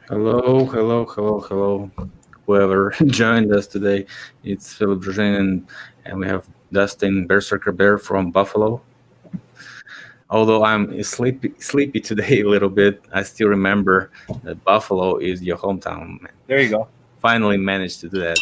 Hello. Whoever joined us today, it's Philipp Druzhinin, and we have Dustin Berserker Bear from Buffalo. Although I'm sleepy today a little bit, I still remember that Buffalo is your hometown. Man. There you go. Finally managed to do that.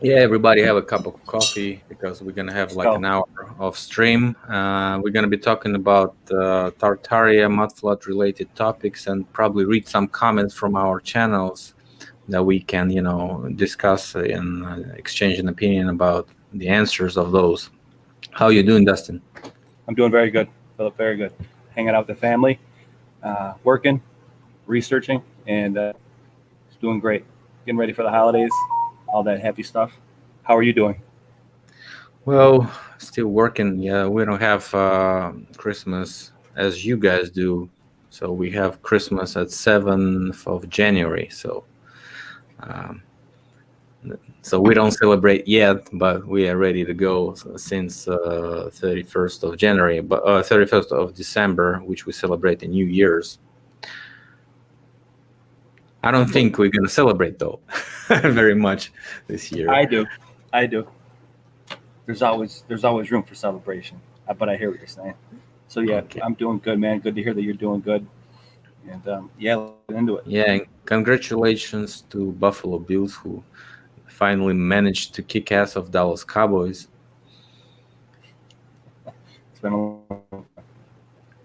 Yeah, everybody have a cup of coffee because we're gonna have like an hour of stream. We're gonna be talking about Tartaria, Mudflat related topics, and probably read some comments from our channels that we can, discuss and exchange an opinion about the answers of those. How you doing, Dustin? I'm doing very good, Philip. Very good. Hanging out with the family, working, researching, and it's doing great. Getting ready for the holidays, all that happy stuff. How are you doing? Well, still working. Yeah, we don't have Christmas as you guys do. So we have Christmas at 7th of January. Um, so we don't celebrate yet, but we are ready to go since 31st of January, but 31st of December, which we celebrate the New Year's. I don't think we're going to celebrate though very much this year. I do. There's always room for celebration, but I hear what you're saying. So yeah, Okay. I'm doing good, man. Good to hear that you're doing good. And yeah, let's get into it. Yeah, and congratulations to Buffalo Bills who finally managed to kick ass of Dallas Cowboys. It's been a long time.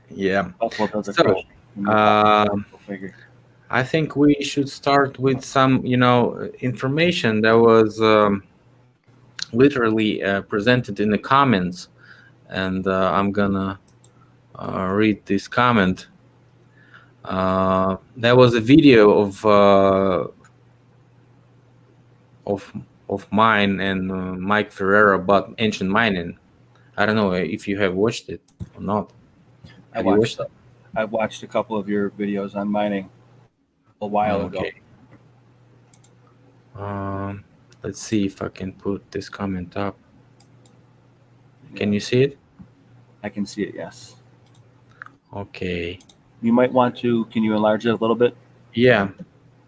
Yeah. Buffalo does a So, crush. uh, I think we should start with some, information that was literally presented in the comments, and I'm gonna read this comment. There was a video of mine and Mike Ferreira about ancient mining. I don't know if you have watched it or not. Have you watched it? I've watched a couple of your videos on mining a while ago. Okay. Let's see if I can put this comment up. Can you see it? I can see it, yes. Okay. You might want to, can you enlarge it a little bit? Yeah,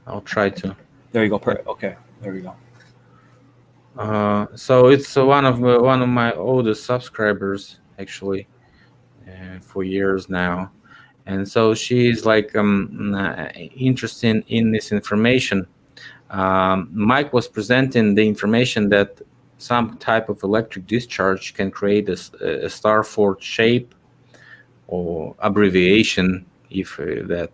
I'll try to. There you go. Perfect. Okay, there we go. So it's one of my oldest subscribers actually, for years now, and so she's like interested in this information. Mike was presenting the information that some type of electric discharge can create a star force shape or abbreviation if that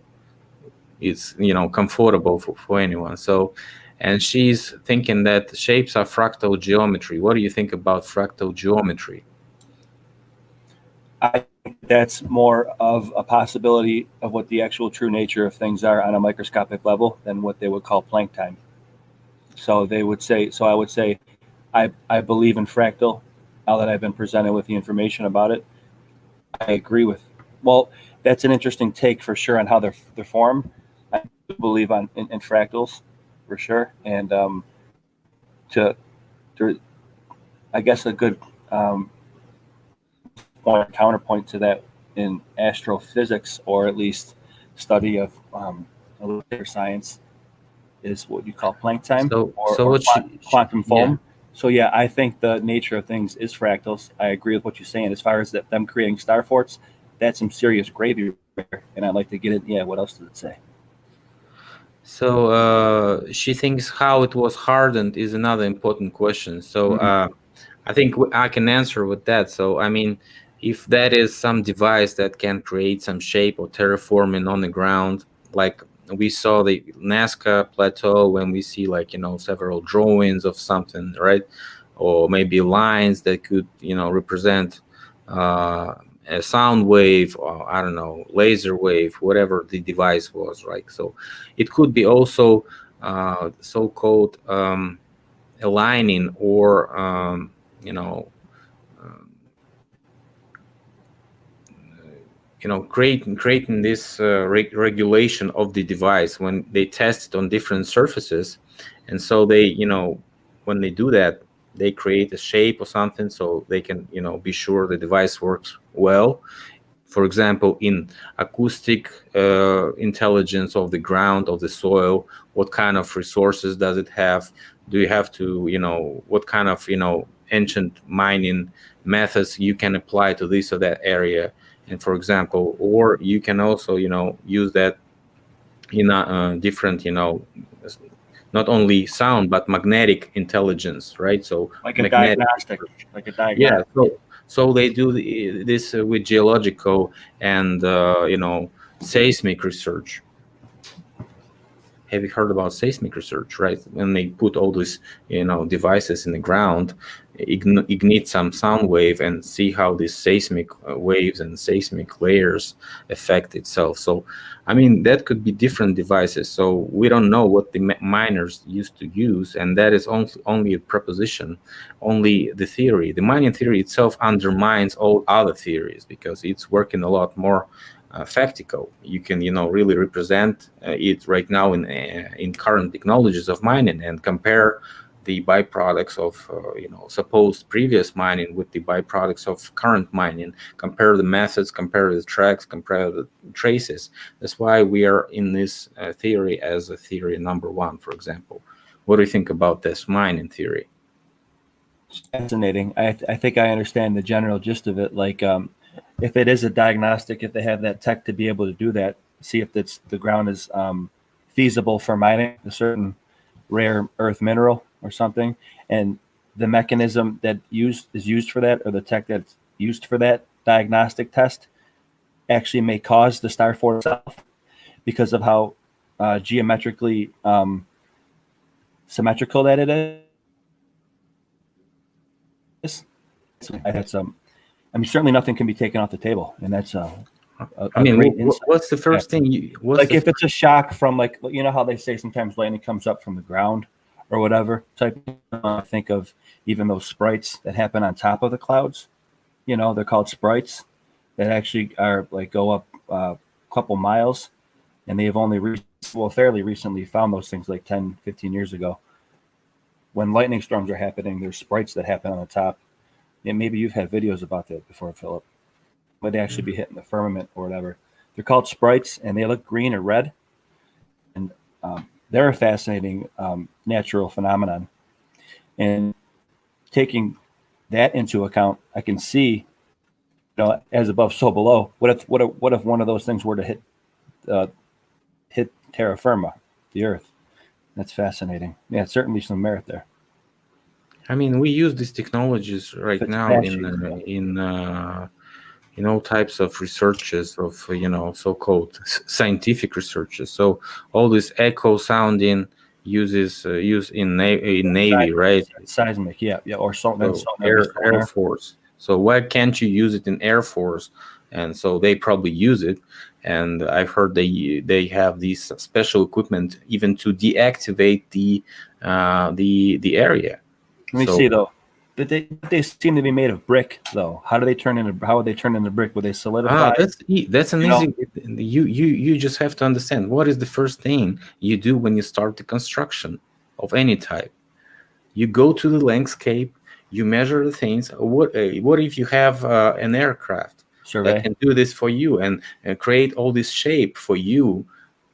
is comfortable for anyone. So, and she's thinking that shapes are fractal geometry. What do you think about fractal geometry? I think that's more of a possibility of what the actual true nature of things are on a microscopic level than what they would call Planck time. So they would say. So I would say, I believe in fractal. Now that I've been presented with the information about it, I agree with. Well, that's an interesting take for sure on how they're formed. I believe in fractals for sure, and to I guess a good counterpoint to that in astrophysics, or at least study of nuclear science, is what you call Planck time or quantum foam. Yeah. So yeah, I think the nature of things is fractals. I agree with what you're saying. As far as them creating star forts, that's some serious gravy there. And I'd like to get it. Yeah, what else does it say? So she thinks how it was hardened is another important question. So I think I can answer with that. So I mean, if that is some device that can create some shape or terraforming on the ground, like we saw the Nazca plateau when we see like several drawings of something, right? Or maybe lines that could represent a sound wave, or I don't know, laser wave, whatever the device was, right? So it could be also so-called aligning or you know creating this regulation of the device when they test it on different surfaces. And so they when they do that, they create a shape or something so they can be sure the device works well. for example, in acoustic intelligence of the ground, of the soil, what kind of resources does it have? Do you have to, what kind of, ancient mining methods you can apply to this or that area? And for example, or you can also, use that in a different, not only sound, but magnetic intelligence, right? So Like a magnetic, diagnostic, like a yeah. diagnostic. So they do this with geological and seismic research. Have you heard about seismic research, right? When they put all these devices in the ground, ignite some sound wave and see how these seismic waves and seismic layers affect itself. So I mean, that could be different devices. So we don't know what the miners used to use, and that is only a proposition, only the theory. The mining theory itself undermines all other theories because it's working a lot more factical. You can really represent it right now in current technologies of mining and compare the byproducts of supposed previous mining with the byproducts of current mining, compare the methods, compare the tracks, compare the traces. That's why we are in this theory as a theory number one, for example. What do you think about this mining theory? Fascinating. I think I understand the general gist of it. Like, if it is a diagnostic, if they have that tech to be able to do that, see if the ground is feasible for mining a certain rare earth mineral or something, and the mechanism that is used for that, or the tech that's used for that diagnostic test, actually may cause the star force itself because of how geometrically symmetrical that it is. That's I mean, certainly nothing can be taken off the table, and that's a great insight. What's the first thing if it's a shock from, like, how they say sometimes lightning comes up from the ground or whatever type of, think of even those sprites that happen on top of the clouds. They're called sprites that actually are like go up a couple miles, and they have only fairly recently found those things, like 10, 15 years ago. When lightning storms are happening, there's sprites that happen on the top. And maybe you've had videos about that before, Philip. But they actually be hitting the firmament or whatever. They're called sprites, and they look green or red. And they're a fascinating natural phenomenon. And taking that into account, I can see, as above, so below. What if one of those things were to hit terra firma, the Earth? That's fascinating. Yeah, certainly some merit there. I mean, we use these technologies right now in all types of researches of so-called scientific researches. So all this echo sounding used in Navy, right? Seismic, yeah, or Air Force. So why can't you use it in Air Force? And so they probably use it. And I've heard they have these special equipment even to deactivate the area. Let me see though. They seem to be made of brick though. How would they turn into brick? Would they solidify? That's an easy. You just have to understand what is the first thing you do when you start the construction of any type. You go to the landscape, you measure the things. What if you have an aircraft that can do this for you and create all this shape for you?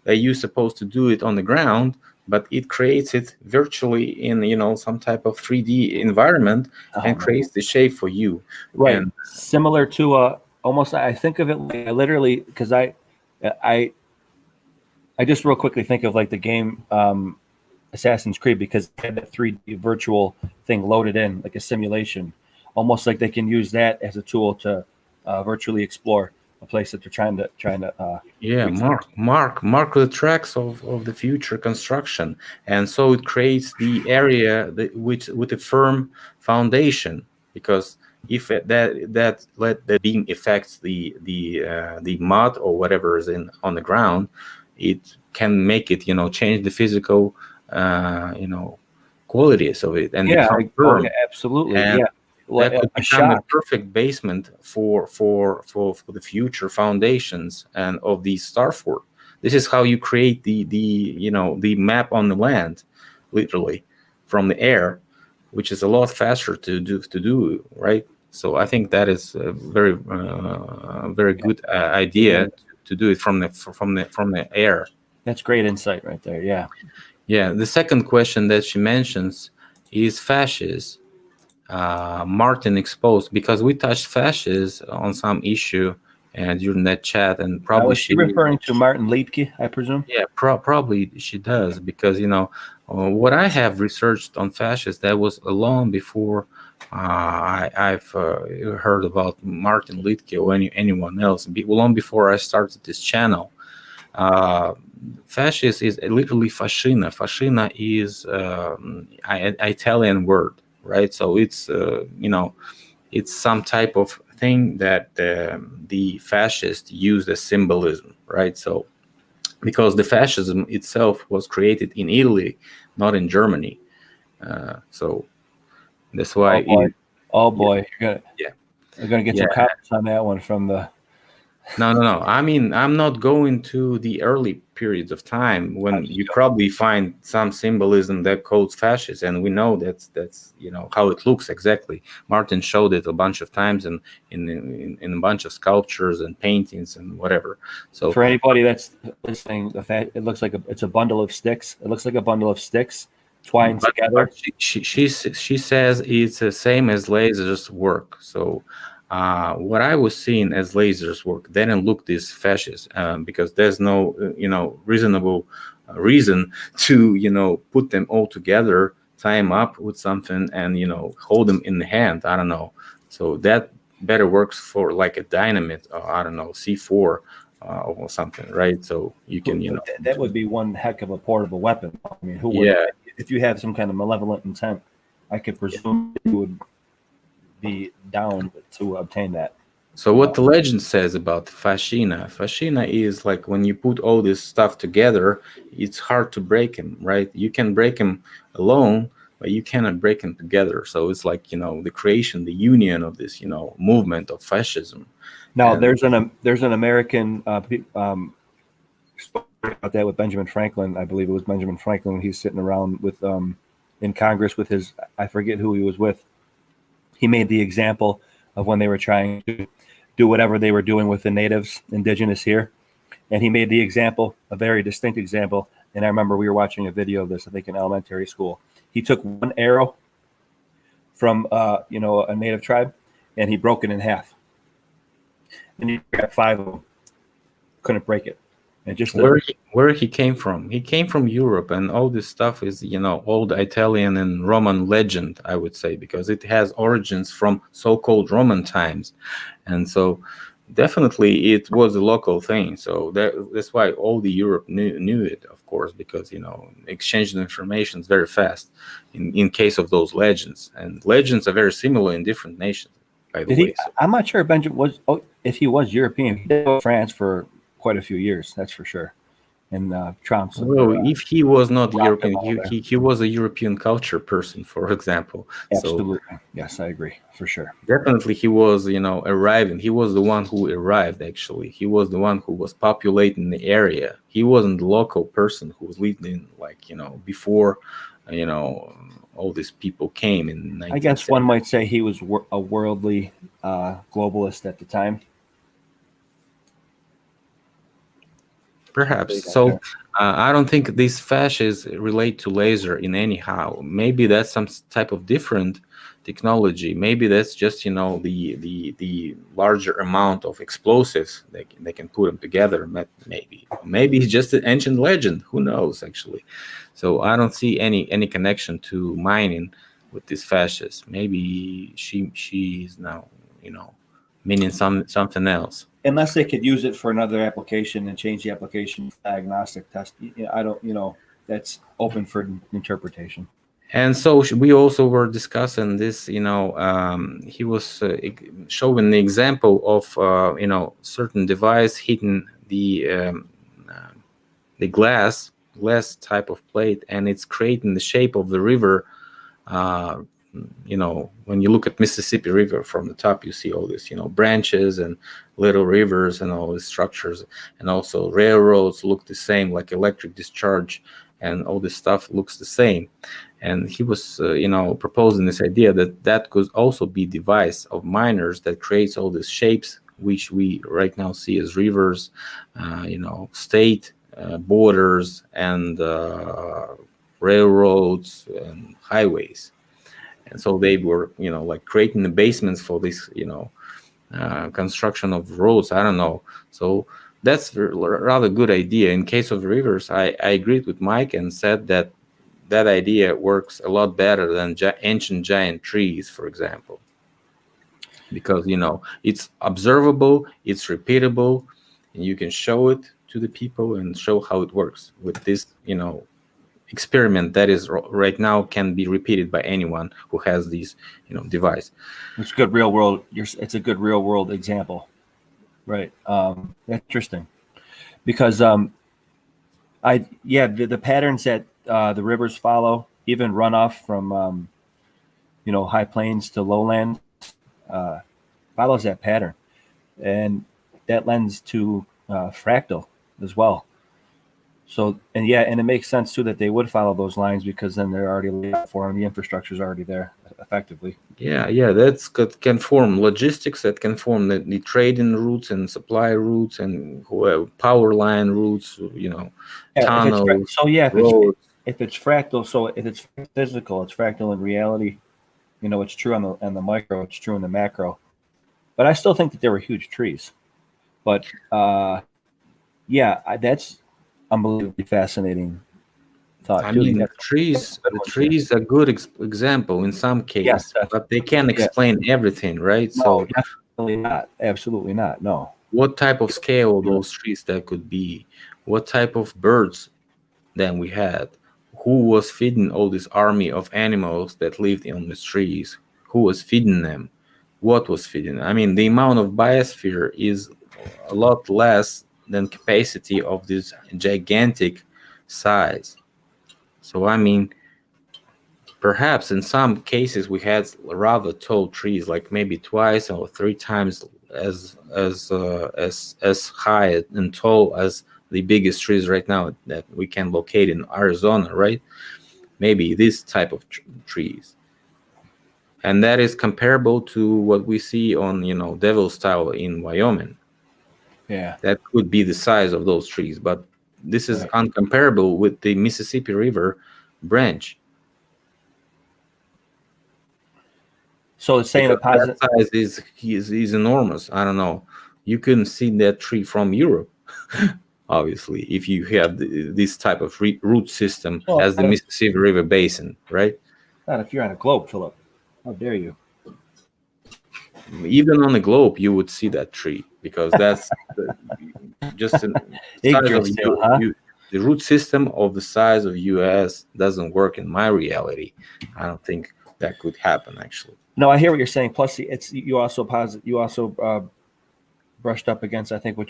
That you're supposed to do it on the ground, but it creates it virtually in some type of 3D environment and creates the shape for you. Right. And similar to almost, I think of it like, I literally, because I just real quickly think of like the game Assassin's Creed, because they had that 3D virtual thing loaded in, like a simulation, almost like they can use that as a tool to virtually explore a place that they're trying to mark the tracks of the future construction, and so it creates the area with a firm foundation, because if that beam affects the mud or whatever is on the ground, it can make it change the physical qualities of it and become firm. Absolutely, and that could become a perfect basement for the future foundations and of the star fort. This is how you create the map on the land, literally from the air, which is a lot faster to do, right? So I think that is a very very good idea to do it from the air. That's great insight right there. Yeah. Yeah. The second question that she mentions is fascists. Martin exposed, because we touched fascists on some issue during that chat, and Now, probably is she referring to Martin Liedtke, I presume? yeah, probably she does, because what I have researched on fascists, that was long before I've heard about Martin Liedtke or anyone else, long before I started this channel. Fascist is literally fascina. Fascina is Italian word, right? So it's it's some type of thing that the fascists used as symbolism, right? So because the fascism itself was created in Italy, not in Germany, so that's why. Oh boy, you're Yeah. gonna get some comments on that one from the. No. I mean, I'm not going to the early periods of time when you probably find some symbolism that codes fascist, and we know that's how it looks exactly. Martin showed it a bunch of times in a bunch of sculptures and paintings and whatever. So for anybody that's listening, it looks like it's a bundle of sticks. It looks like a bundle of sticks twined together. But she says it's the same as lasers work. So what I was seeing as lasers work didn't look this fascist, because there's no reasonable reason to put them all together, tie them up with something, and hold them in the hand. I don't know. So that better works for like a dynamite, or I don't know, C4 or something, right? So you can that would be one heck of a portable weapon. I mean, who would? Yeah. If you have some kind of malevolent intent, I could presume you would be down to obtain that. So what the legend says about fascina is like when you put all this stuff together, it's hard to break them, right? You can break them alone, but you cannot break them together. So it's like the creation, the union of this movement of fascism. Now there's an American story about that with Benjamin Franklin. I believe it was Benjamin Franklin when he's sitting around with in Congress with his, I forget who he was with. He made the example of when they were trying to do whatever they were doing with the natives, indigenous here. And he made the example, a very distinct example. And I remember we were watching a video of this, I think in elementary school. He took one arrow from, a native tribe, and he broke it in half. And he got 5 of them. Couldn't break it. And just where he came from. He came from Europe, and all this stuff is old Italian and Roman legend, I would say, because it has origins from so-called Roman times, and so definitely it was a local thing. So that's why all the Europe knew it, of course, because exchange of information is very fast in case of those legends, and legends are very similar in different nations. By the way, I'm not sure Benjamin was. If he was European, he did go to France for quite a few years, that's for sure. And Trump's. Well, if he was not European, he was a European culture person, for example. Absolutely, so, yes, I agree for sure. Definitely, he was arriving. He was the one who arrived. Actually, he was the one who was populating the area. He wasn't the local person who was living before all these people came in. I guess one might say he was a worldly globalist at the time. Perhaps. So I don't think these fascists relate to laser in anyhow. Maybe that's some type of different technology. Maybe that's just the larger amount of explosives they can put them together. Maybe it's just an ancient legend. Who knows, actually? So I don't see any connection to mining with these fascists. Maybe she is now meaning something else. Unless they could use it for another application and change the application diagnostic test. I don't, that's open for interpretation. And so we also were discussing this, he was showing the example of, certain device hitting the glass type of plate, and it's creating the shape of the river. When you look at Mississippi River from the top, you see all this, branches and little rivers and all these structures, and also railroads look the same, like electric discharge, and all this stuff looks the same. And he was proposing this idea that could also be device of miners that creates all these shapes which we right now see as rivers, state borders, and railroads and highways. And so they were like creating the basements for this construction of roads. I don't know. So that's a rather good idea. In case of rivers, I agreed with Mike and said that idea works a lot better than ancient giant trees, for example, because it's observable, it's repeatable, and you can show it to the people and show how it works with this experiment that is right now can be repeated by anyone who has these device. It's good real world. It's a good real world example, right? Interesting, because the patterns that the rivers follow, even runoff from high plains to lowlands, follows that pattern, and that lends to fractal as well. So and it makes sense too that they would follow those lines, because then they're already laid out for them. The infrastructure is already there, effectively. Yeah, that's can form logistics, that can form the trading routes and supply routes and power line routes, tunnels. If it's fractal, so if it's physical, it's fractal in reality. It's true on the micro, it's true in the macro. But I still think that there were huge trees. But that's unbelievably fascinating thought. I mean, the trees are good example in some cases, but they can't explain everything, right? No, so definitely not. Absolutely not. No. What type of scale of those trees that could be? What type of birds then we had? Who was feeding all this army of animals that lived on the trees? Who was feeding them? What was feeding them? I mean, the amount of biosphere is a lot less than capacity of this gigantic size. So I mean, perhaps in some cases we had rather tall trees, like maybe twice or three times as high and tall as the biggest trees right now that we can locate in Arizona, right? Maybe this type of trees, and that is comparable to what we see on Devil's Tower in Wyoming. Yeah, that could be the size of those trees, but this is uncomparable with the Mississippi River branch. So it's saying that size is enormous. I don't know. You couldn't see that tree from Europe, obviously, if you have this type of root system as the Mississippi River basin, right? Not if you're on a globe, Philip. How dare you? Even on the globe, you would see that tree, because that's just the size of the root system of the size of U.S. doesn't work in my reality. I don't think that could happen, actually. No, I hear what you're saying. Plus, you also brushed up against, I think, what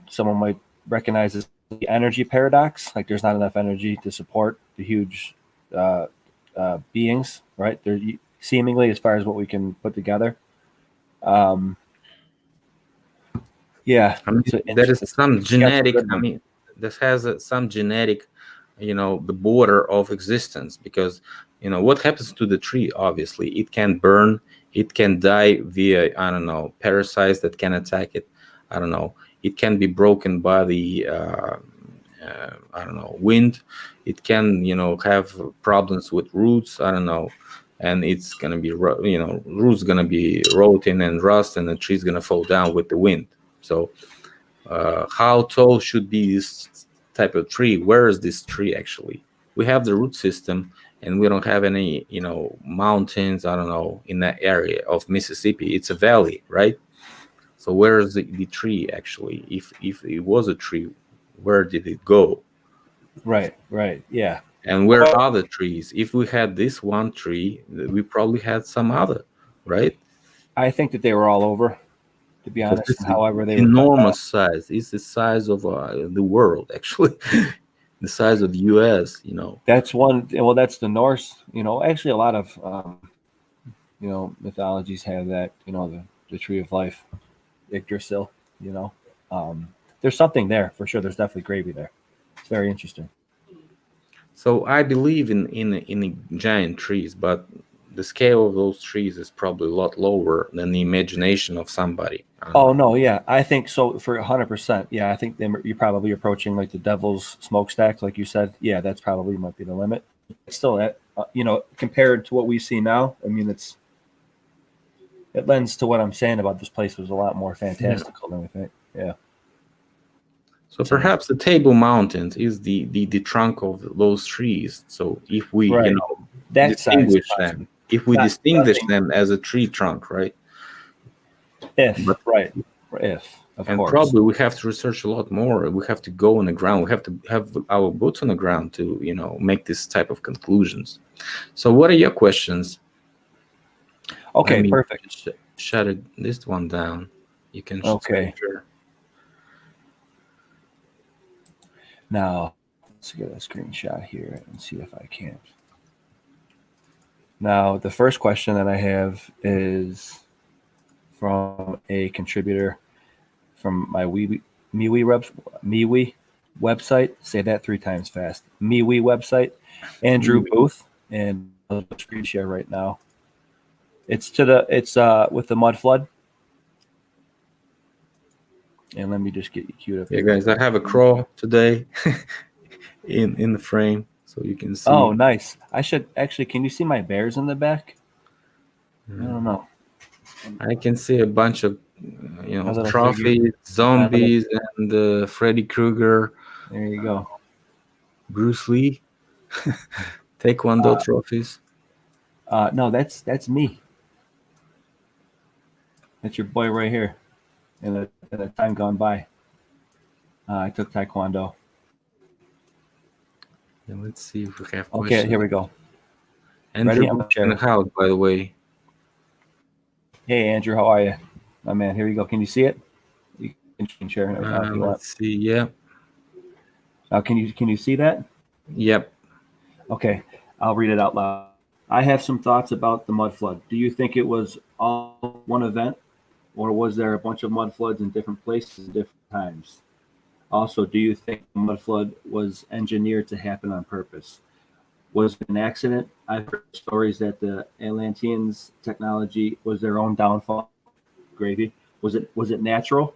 someone might recognize as the energy paradox. Like, there's not enough energy to support the huge beings, right? They're seemingly, as far as what we can put together. I mean, there is some genetic. I mean, this has some genetic, the border of existence, because what happens to the tree? Obviously, it can burn, it can die via, I don't know, parasites that can attack it. I don't know. It can be broken by the I don't know, wind. It can have problems with roots. I don't know. And it's gonna be roots gonna be rotting and rust, and the tree's gonna fall down with the wind. So how tall should be this type of tree? Where is this tree actually? We have the root system, and we don't have any mountains, I don't know, in that area of Mississippi. It's a valley, right? So where is the tree actually? If it was a tree, where did it go? Right, yeah. And where are the trees? If we had this one tree, we probably had some other, right? I think that they were all over, to be honest. However, they enormous size. It's the size of the world, actually. The size of the U.S. That's one. Well, that's the Norse. Actually, a lot of mythologies have that. The tree of life, Yggdrasil. There's something there for sure. There's definitely gravy there. It's very interesting. So I believe in giant trees, but the scale of those trees is probably a lot lower than the imagination of somebody. Oh no, yeah, I think so for 100%. Yeah, I think you're probably approaching like the devil's smokestack, like you said. Yeah, that's probably might be the limit. It's still, compared to what we see now, I mean, it lends to what I'm saying about this place was a lot more fantastical than we think. Yeah. So perhaps the Table Mountains is the trunk of those trees. So if we Right. That distinguish size, them, if we distinguish them as a tree trunk, right? If of and course. probably we have to research a lot more. We have to go on the ground. We have to have our boots on the ground to make this type of conclusions. So what are your questions? Okay, perfect. Shut this one down. You can sure. Now let's get a screenshot here and see if I can. Now the first question that I have is from a contributor from my MeWe website. Say that 3 times fast. MeWe website. Andrew Booth, and I'll screen share right now. It's with the mud flood. And let me just get you queued up. Yeah, guys, I have a crawl today in the frame, so you can see. Oh, nice. I should actually. Can you see my bears in the back? I don't know. I can see a bunch of trophies, zombies, and Freddy Krueger. There you go. Bruce Lee, Taekwondo trophies. No, that's me. That's your boy right here. In a time gone by, I took Taekwondo. And let's see if we have questions. Okay, here we go. Andrew in the house, by the way. Hey, Andrew, how are you? My man, here you go. Can you see it? You can share it now if you want. Let's see, yeah. Can you see that? Yep. Okay, I'll read it out loud. I have some thoughts about the mud flood. Do you think it was all one event? Or was there a bunch of mud floods in different places at different times? Also, do you think the mud flood was engineered to happen on purpose? Was it an accident? I've heard stories that the Atlanteans' technology was their own downfall. Gravy. Was it natural?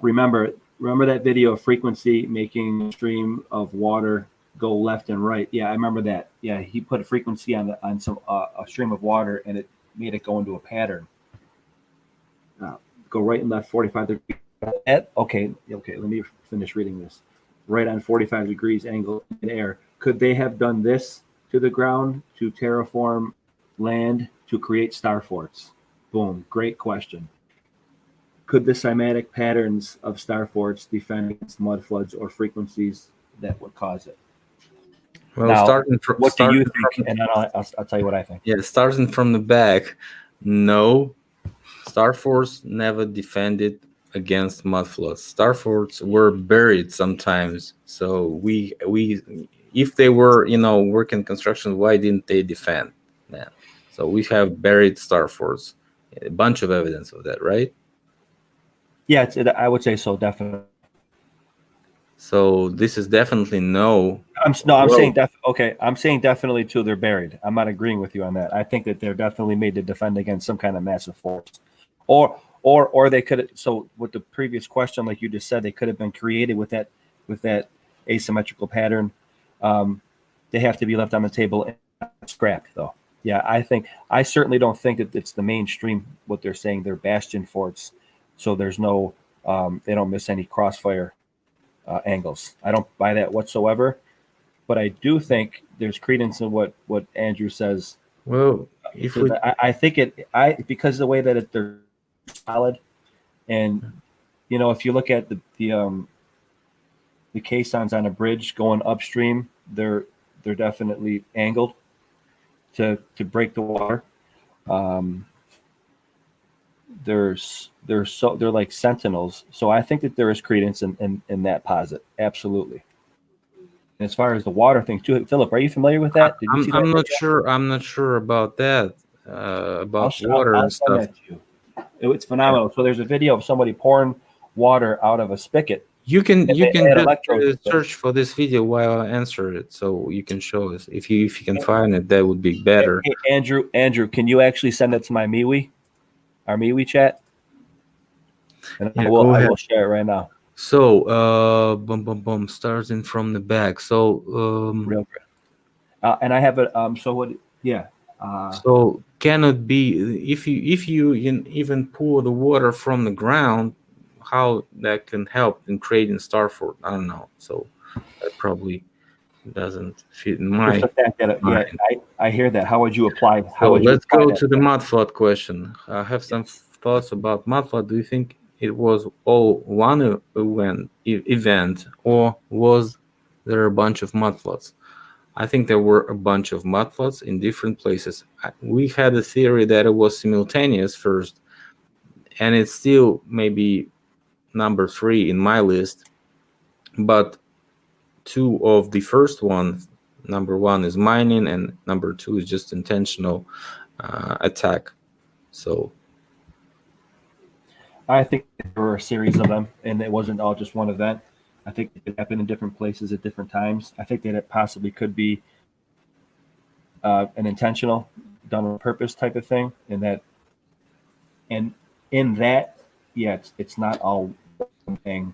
Remember that video of Frequency making a stream of water go left and right? Yeah, I remember that. Yeah, he put a frequency on some a stream of water, and it made it go into a pattern. Go right and left 45 degrees. Okay, let me finish reading this. Right on 45 degrees angle in air. Could they have done this to the ground to terraform land to create star forts? Boom, great question. Could the cymatic patterns of star forts defend against mud floods or frequencies that would cause it? Well, now, what do you think? And I'll tell you what I think. Yeah, starting from the back, no. Star forts never defended against mud floods. Star forts were buried sometimes. So we if they were working construction, why didn't they defend? Man, so we have buried star forts. A bunch of evidence of that, right? Yeah, I would say so, definitely. So this is definitely no. I'm saying definitely too. They're buried. I'm not agreeing with you on that. I think that they're definitely made to defend against some kind of massive force, or they could. So with the previous question, like you just said, they could have been created with that asymmetrical pattern. They have to be left on the table and scrapped, though. Yeah, I certainly don't think that it's the mainstream what they're saying. They're bastion forts, so there's no. They don't miss any crossfire angles. I don't buy that whatsoever, but I do think there's credence in what Andrew says. Well, I think because of the way that they're solid, and if you look at the caissons on a bridge going upstream, they're definitely angled to break the water. They're like sentinels, so I think that there is credence in that posit. Absolutely. And as far as the water thing too, Philip, are you familiar with that? Did you see that? I'm not sure about that. About water and stuff. It's phenomenal. So there's a video of somebody pouring water out of a spigot You can And you they can add just electrodes. search for this video while I answer it, so you can show us if you can find it. That would be better. Hey, Andrew, can you actually send it to my MeWe, our MeWe chat? And Yeah, I go ahead. will share it right now. So, starting from the back. So, Real quick. And I have it. So what? Yeah. so cannot be if you even pour the water from the ground, how that can help in creating Starfort? I don't know. So that probably doesn't fit in Just my the fact that mind. I hear that. How would you apply? How So would you let's apply go that? to the Mudflat question. I have some thoughts about Mudflat. Do you think it was all one event, or was there a bunch of Mudflats? I think there were a bunch of mudflats in different places. We had a theory that it was simultaneous first, and it's still maybe number 3 in my list. But 2 of the first one, number 1 is mining, and number 2 is just intentional attack. So I think there were a series of them, and it wasn't all just one event. I think it could happen in different places at different times. I think that it possibly could be an intentional, done on purpose type of thing, and in that, yeah, it's not all one thing.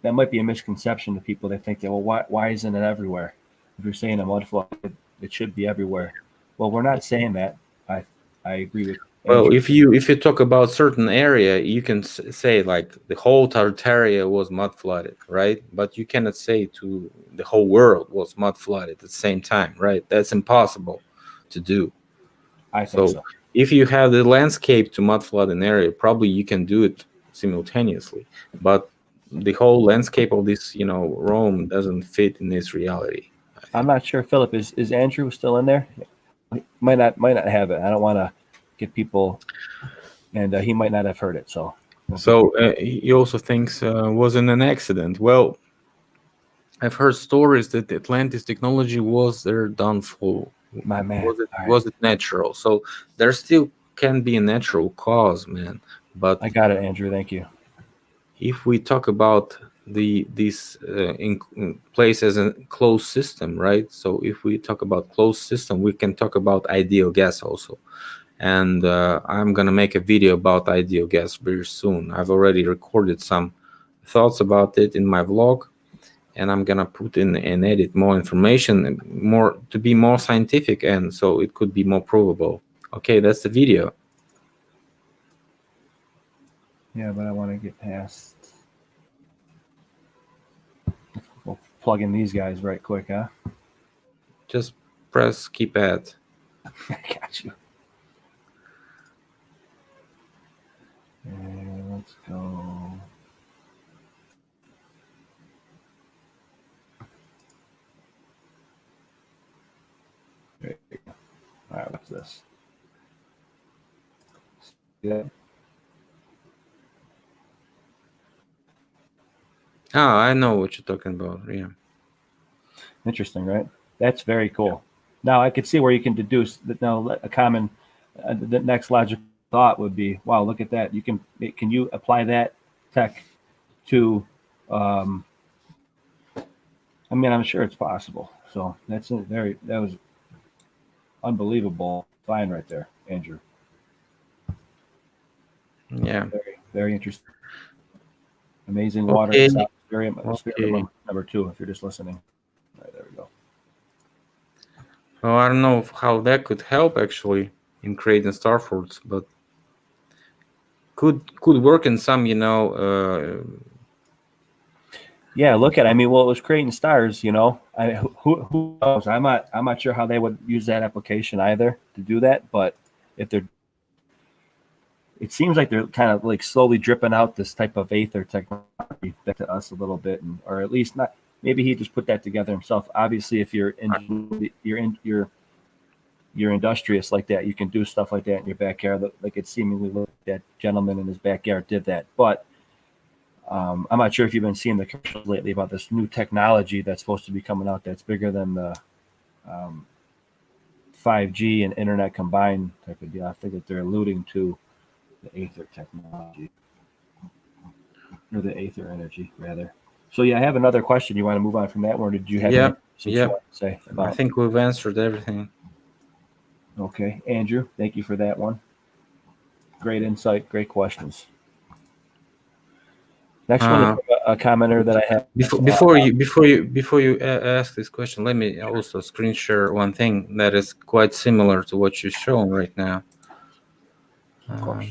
That might be a misconception to people. They think that, well, why isn't it everywhere? If you're saying a mudflood, it should be everywhere. Well, we're not saying that. I agree with well, Andrew. if you talk about certain area, you can say like the whole Tartaria was mud flooded, right? But you cannot say to the whole world was mud flooded at the same time, right? That's impossible to do. I think so. If you have the landscape to mud flood an area, probably you can do it simultaneously. But the whole landscape of this, Rome doesn't fit in this reality. I'm not sure, Philip, is Andrew still in there? Might not have it. I don't want to get people, and he might not have heard it. So He also thinks wasn't an accident. Well, I've heard stories that the Atlantis technology was their downfall. my man. Was it natural? So there still can be a natural cause, man. But I got it, Andrew. Thank you. if we talk about this in place as a closed system, right? So if we talk about closed system, we can talk about ideal gas also. And I'm gonna make a video about ideal gas very soon. I've already recorded some thoughts about it in my vlog, and I'm gonna put in and edit more information, more to be more scientific, and so it could be more provable. Okay, that's the video. Yeah, but I want to get past. We'll plug in these guys right quick, huh? Just press keypad. I got you. And let's go. There you go. All right, what's this? Yeah. Oh, I know what you're talking about. Yeah. Interesting, right? That's very cool. Now I could see where you can deduce that. Now a common, the next logical thought would be, wow, look at that. Can you apply that tech to? I mean, I'm sure it's possible. So that was unbelievable find right there, Andrew. Yeah. Very, very interesting. Amazing water. Okay. Very number 2. If you're just listening, all right, there we go. Well, I don't know how that could help actually in creating Starforts, but could work in some, Yeah, look at it. I mean, well, it was creating stars. Who knows? I'm not sure how they would use that application either to do that. But it seems like they're kind of like slowly dripping out this type of Aether technology back to us a little bit, or at least not. Maybe he just put that together himself. Obviously, if you're industrious like that, you can do stuff like that in your backyard. Like it seemingly looked like that gentleman in his backyard did that, but. I'm not sure if you've been seeing the commercials lately about this new technology that's supposed to be coming out that's bigger than the 5G and internet combined type of deal. I think that they're alluding to the Aether technology, or the Aether energy, rather. So yeah, I have another question. You want to move on from that one, or did you have anything you want to say about? I think we've answered everything. Okay, Andrew, thank you for that one. Great insight, great questions. Next one is from a commenter that I have. Before you ask this question, let me also screen share one thing that is quite similar to what you're showing right now. Of course.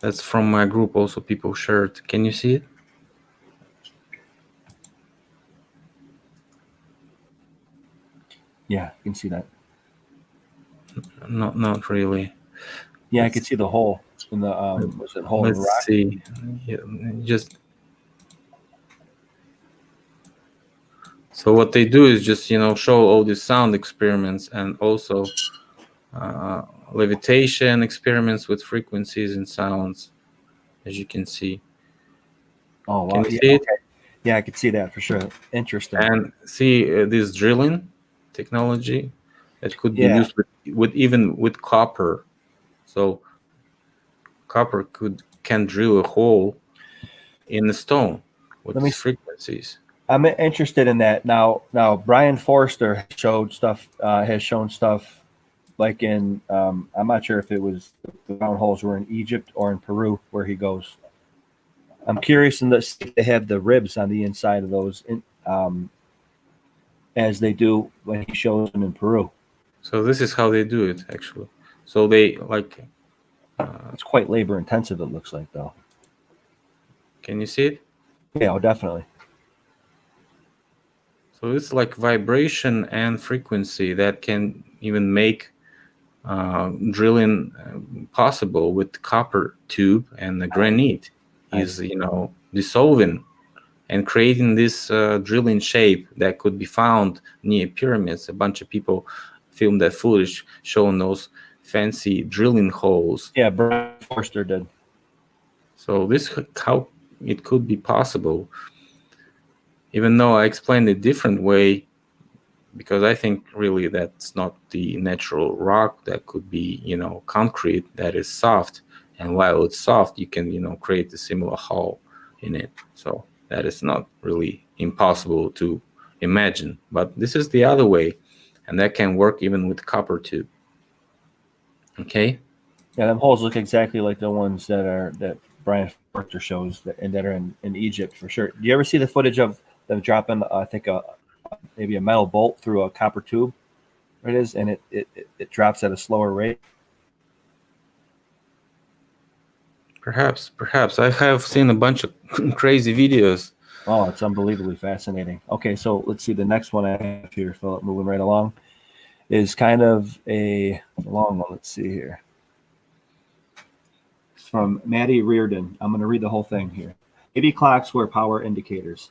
That's from my group. Also, people shared. Can you see it? Yeah, you can see that. Not really. Yeah, I can see the hole in the was it hole in the rock? Let's see. Yeah, just so what they do is just show all these sound experiments and also levitation experiments with frequencies and sounds, as you can see. Oh wow! Can you see it? Okay. Yeah, I can see that for sure. Interesting. And see this drilling technology that could be used with even with copper. So copper can drill a hole in the stone with these frequencies. I'm interested in that now. Brian Forrester has shown stuff like in I'm not sure if it was the round holes were in Egypt or in Peru where he goes. I'm curious in this if they have the ribs on the inside of those as they do when he shows them in Peru. So this is how they do it actually. So they like it's quite labor intensive, it looks like, though. Can you see it? Yeah, definitely. So it's like vibration and frequency that can even make drilling possible with copper tube, and the granite is dissolving and creating this drilling shape that could be found near pyramids. A bunch of people filmed that footage showing those fancy drilling holes. Yeah, Brian Forster did. So this how it could be possible, even though I explained it different way, because I think really that's not the natural rock. That could be concrete that is soft, and while it's soft, you can create a similar hole in it. So that is not really impossible to imagine, but this is the other way, and that can work even with copper tube. Okay. Yeah, them holes look exactly like the ones that Brian Forster shows and that are in Egypt for sure. Do you ever see the footage of them dropping I think maybe a metal bolt through a copper tube? It is, and it drops at a slower rate. Perhaps I have seen a bunch of crazy videos. Oh, it's unbelievably fascinating. Okay, so let's see. The next one I have here, Philip, moving right along, is kind of a long one. Let's see here. It's from Maddie Reardon. I'm going to read the whole thing here. Maybe clocks were power indicators,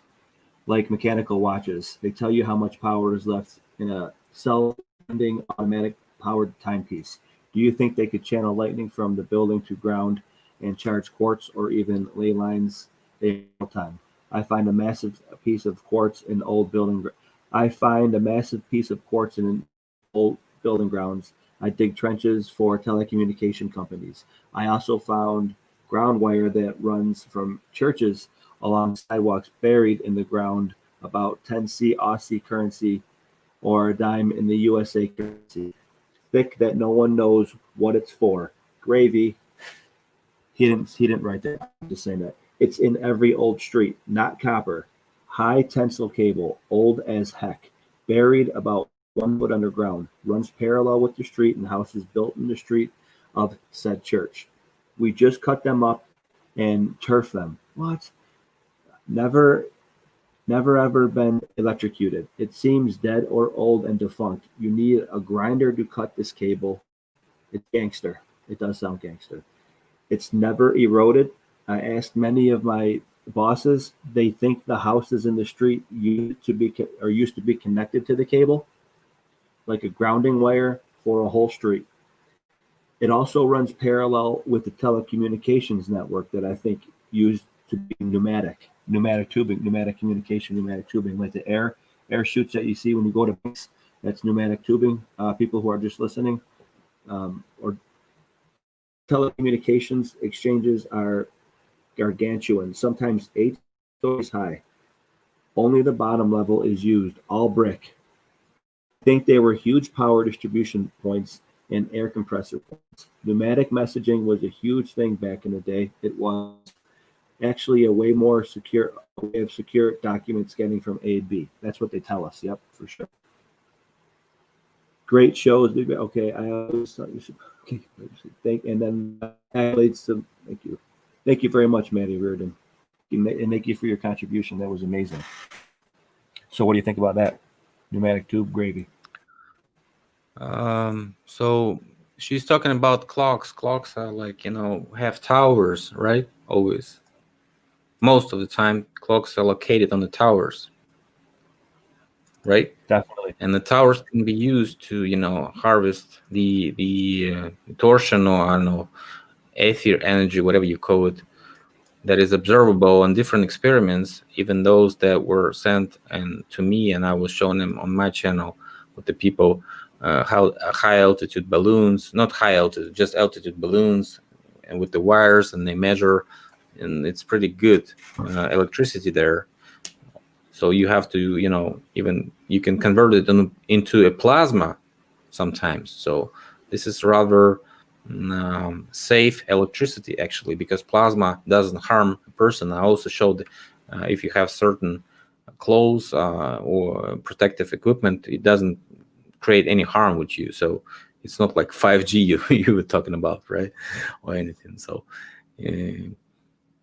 like mechanical watches. They tell you how much power is left in a self-ending automatic powered timepiece. Do you think they could channel lightning from the building to ground and charge quartz or even ley lines in real time? I find a massive piece of quartz in old building. I find a massive piece of quartz in old building grounds. I dig trenches for telecommunication companies. I also found ground wire that runs from churches along sidewalks buried in the ground, about 10C Aussie currency or a dime in the USA currency. Thick that no one knows what it's for. Gravy. He didn't write that. I'm just saying that. It's in every old street, not copper. High tensile cable, old as heck. Buried about 1 foot underground. Runs parallel with the street and houses built in the street of said church. We just cut them up and turf them. What? Never ever been electrocuted. It seems dead or old and defunct. You need a grinder to cut this cable. It's gangster. It does sound gangster. It's never eroded. I asked many of my bosses. They think the houses in the street used to be connected to the cable, like a grounding wire for a whole street. It also runs parallel with the telecommunications network that I think used to be pneumatic tubing, pneumatic communication, pneumatic tubing, like the air chutes that you see when you go to banks. That's pneumatic tubing. People who are just listening, or telecommunications exchanges are gargantuan, sometimes 8 stories high. Only the bottom level is used, all brick. I think they were huge power distribution points and air compressor points. Pneumatic messaging was a huge thing back in the day. It was actually a way more secure way of secure document scanning from A to B. That's what they tell us. Yep, for sure. Great shows. Okay, I always thought you should. Okay, and then accolades to thank you. Thank you very much, Maddie Reardon. And thank you for your contribution. That was amazing. So what do you think about that? Pneumatic tube gravy. So she's talking about clocks. Clocks are like, have towers, right? Always. Most of the time, clocks are located on the towers, right? Definitely. And the towers can be used to, harvest the torsion, or I don't know, Aether energy, whatever you call it, that is observable on different experiments, even those that were sent and to me, and I was showing them on my channel with the people, how high altitude balloons, not high altitude, just altitude balloons, and with the wires, and they measure, and it's pretty good electricity there. So you have to, even you can convert it into a plasma sometimes. So this is rather safe electricity, actually, because plasma doesn't harm a person. I also showed if you have certain clothes or protective equipment, it doesn't create any harm with you. So it's not like 5G you were talking about, right? Or anything. So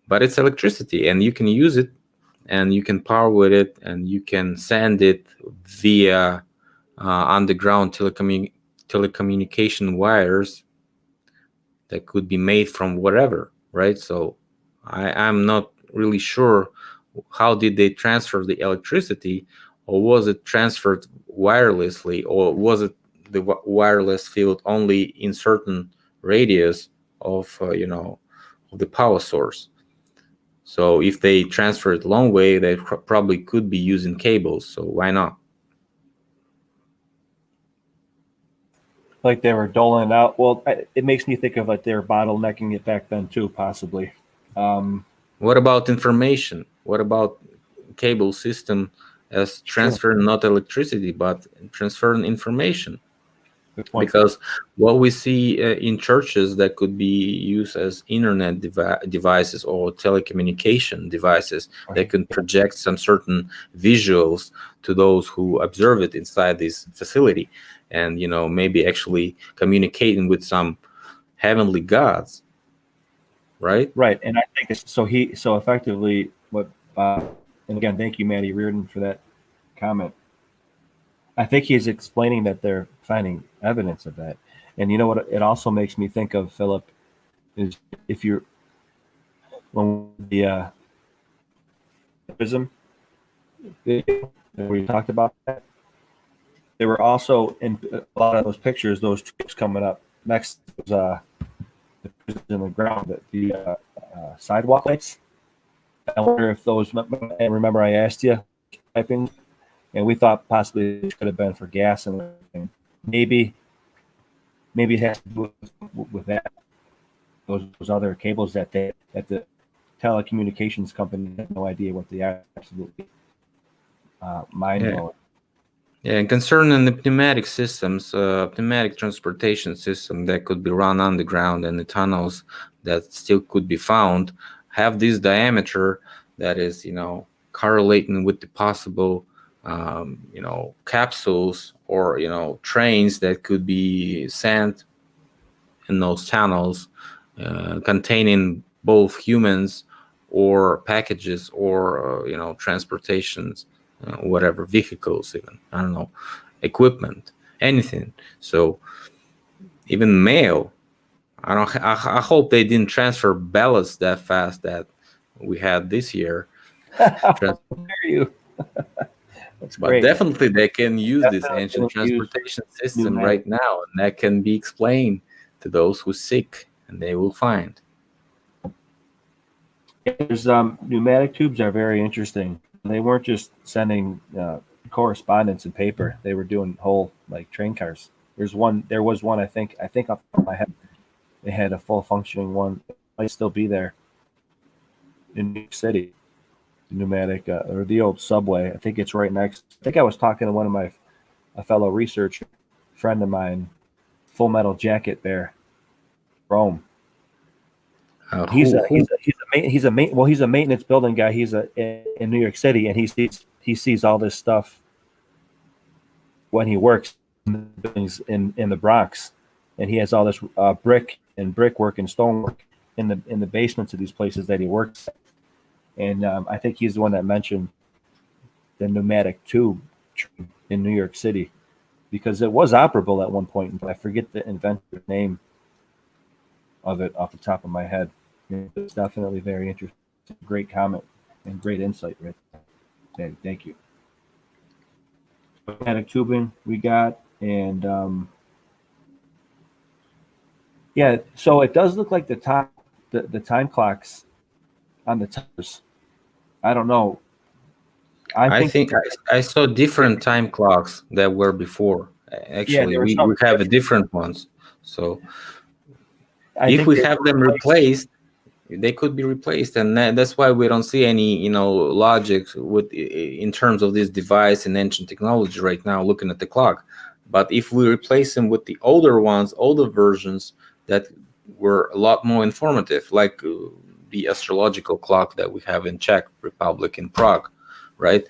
but it's electricity, and you can use it, and you can power with it, and you can send it via underground telecommunication wires that could be made from whatever, right? So I'm not really sure how did they transfer the electricity, or was it transferred wirelessly, or was it the wireless field only in certain radius of of the power source. So if they transfer it long way, they probably could be using cables. So why not? Like they were doling it out. Well, it makes me think of like they were bottlenecking it back then too, possibly. What about information? What about cable system as transferring not electricity, but transferring information? Good point. Because what we see in churches that could be used as internet devices or telecommunication devices that can project some certain visuals to those who observe it inside this facility, and maybe actually communicating with some heavenly gods, right? Right, and I think so effectively what. And again, thank you, Maddie Reardon, for that comment. I think he's explaining that they're finding evidence of that. And you know what it also makes me think of, Philip, is if you're when the prism video that we talked about that, there were also in a lot of those pictures, those tubes coming up next to the in the ground, the sidewalk lights. I wonder if those, and remember I asked you typing, and we thought possibly it could have been for gas and everything. Maybe it has to do with that. Those other cables that the telecommunications company had no idea what they are. Absolutely mind-blowing. Yeah, and concerning the pneumatic systems, pneumatic transportation system that could be run underground, and the tunnels that still could be found have this diameter that is, correlating with the possible, capsules or, trains that could be sent in those tunnels containing both humans or packages or, transportations. Whatever, vehicles, even, I don't know, equipment, anything. So even mail, I hope they didn't transfer ballots that fast that we had this year. How dare you? That's but great. Definitely they can use this ancient transportation system right now, and that can be explained to those who seek, and they will find. There's pneumatic tubes are very interesting. They weren't just sending correspondence in paper. They were doing whole like train cars. There was one I think off the top of my head. They had a full functioning one. It might still be there. in New York City, pneumatic or the old subway. I think it's right next. I think I was talking to one of a fellow researcher friend of mine, Full Metal Jacket Bear, Rome. He's a maintenance building guy. He's in New York City, and he sees all this stuff when he works in the buildings in the Bronx, and he has all this brickwork and stonework in the basements of these places that he works at. And I think he's the one that mentioned the pneumatic tube in New York City, because it was operable at one point, but I forget the inventor's name of it off the top of my head. It's definitely very interesting. Great comment and great insight, right? Okay, thank you. Pneumatic tubing we got, and yeah, so it does look like the time clocks on the towers. I don't know. I think I saw different time clocks that were before. Actually, we have different ones. So if we have them replaced, they could be replaced, and that's why we don't see any logic in terms of this device and ancient technology right now looking at the clock. But if we replace them with the older versions that were a lot more informative, like the astrological clock that we have in Czech Republic in Prague, right?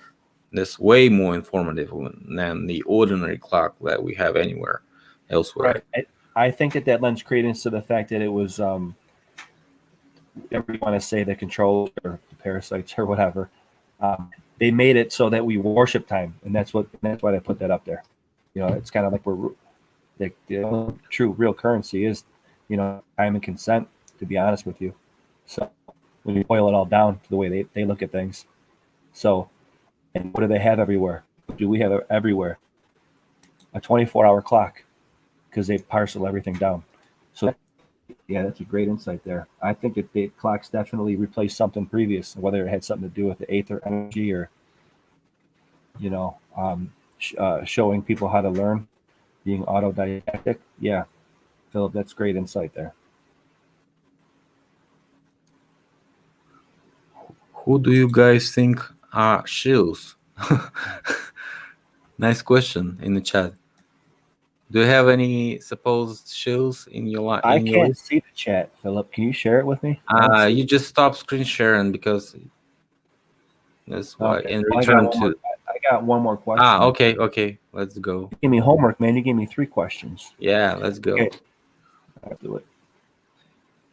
That's way more informative than the ordinary clock that we have anywhere elsewhere. Right. I think that lends credence to the fact that it was whatever you want to say, the controls or the parasites or whatever. They made it so that we worship time, and that's why they put that up there. It's kind of like the true real currency is time and consent, to be honest with you. So when you boil it all down to the way they look at things. So, and what do they have everywhere? Do we have everywhere? A 24-hour clock, because they parcel everything down. So yeah, that's a great insight there. I think that the clocks definitely replaced something previous, whether it had something to do with the Aether energy or showing people how to learn, being autodidactic. Yeah, Philip, that's great insight there. Who do you guys think are shills? Nice question in the chat. Do you have any supposed shills in your life? I can't see the chat, Philip. Can you share it with me? You just stop screen sharing because that's why. Okay. And return to. I got one more question. Okay. Let's go. You gave me homework, man. You gave me 3 questions. Yeah, let's go. Okay. I'll do it.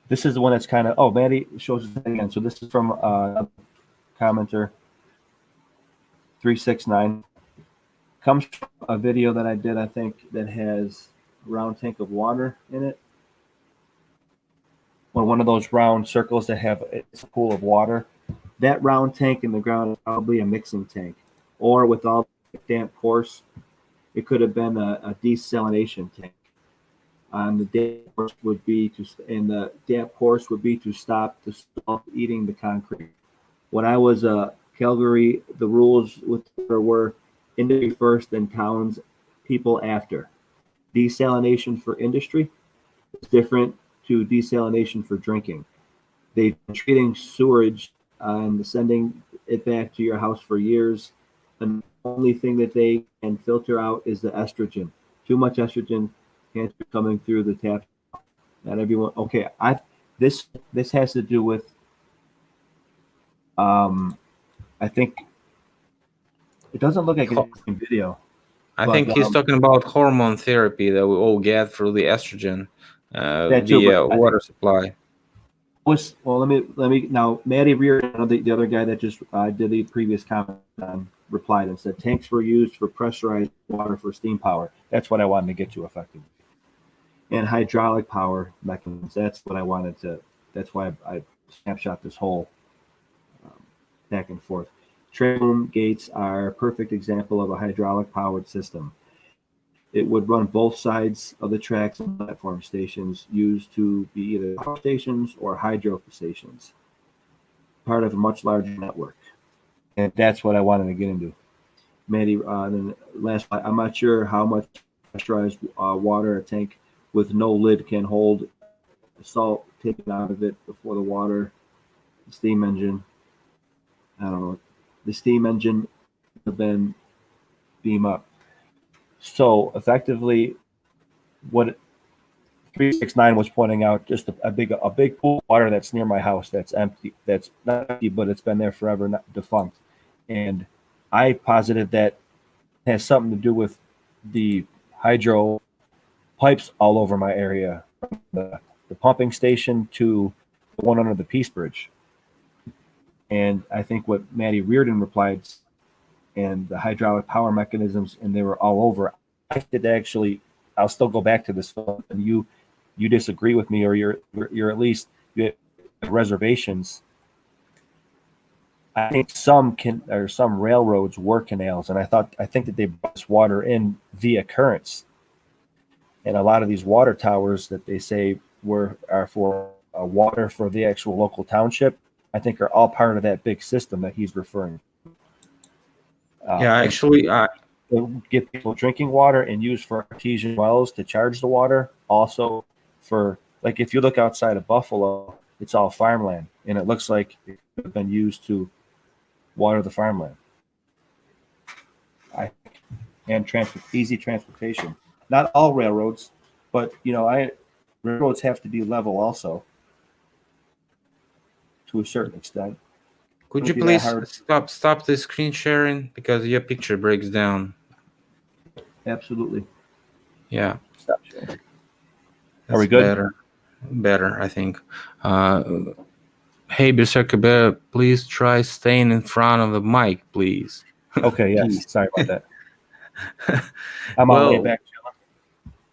This is the one that's kind of. Oh, Maddie shows us again. So this is from commenter 369. Comes from a video that I did, I think, that has a round tank of water in it. Or one of those round circles that have it's a pool of water. That round tank in the ground is probably a mixing tank. Or with all the damp course, it could have been a desalination tank. The damp course would be to stop the salt eating the concrete. When I was Calgary, the rules with were industry first and towns people after. Desalination for industry is different to desalination for drinking. They've been treating sewage and sending it back to your house for years. And the only thing that they can filter out is the estrogen. Too much estrogen can't be coming through the tap. Not everyone. Okay, this has to do with. I think it doesn't look like it's in video. I think he's talking about hormone therapy that we all get through the estrogen via water supply. Let me now. Maddie Rear, the other guy that just did the previous comment, replied and said tanks were used for pressurized water for steam power. That's what I wanted to get to effectively. And hydraulic power mechanisms. That's what I wanted to. That's why I snapshot this whole back and forth. Train room gates are a perfect example of a hydraulic powered system. It would run both sides of the tracks and platform stations used to be either power stations or hydro stations, part of a much larger network. And that's what I wanted to get into. Maddie, then last, I'm not sure how much pressurized water a tank with no lid can hold. Salt taken out of it before the water steam engine. I don't know. The steam engine have been beam up. So effectively, what 369 was pointing out, just a big pool of water that's near my house that's empty. That's not empty, but it's been there forever, not defunct. And I posited that has something to do with the hydro pipes all over my area, from the pumping station to the one under the Peace Bridge. And I think what Maddie Reardon replied, and the hydraulic power mechanisms, and they were all over. I did actually. I'll still go back to this, and you disagree with me, or you're at least you have reservations. I think some railroads were canals, and I think that they brought water in via currents, and a lot of these water towers that they say are for water for the actual local township, I think are all part of that big system that he's referring to. Yeah, actually, get people drinking water and use for artesian wells to charge the water. Also, for like if you look outside of Buffalo, it's all farmland, and it looks like it could have been used to water the farmland. And easy transportation. Not all railroads, but railroads have to be level also, to a certain extent. Could you please stop the screen sharing because your picture breaks down? Absolutely. Yeah. Stop sharing. Are we good? Better, I think. Hey, Berserker Bear, please try staying in front of the mic, please. Okay, yes. Sorry about that. I'm on the way back.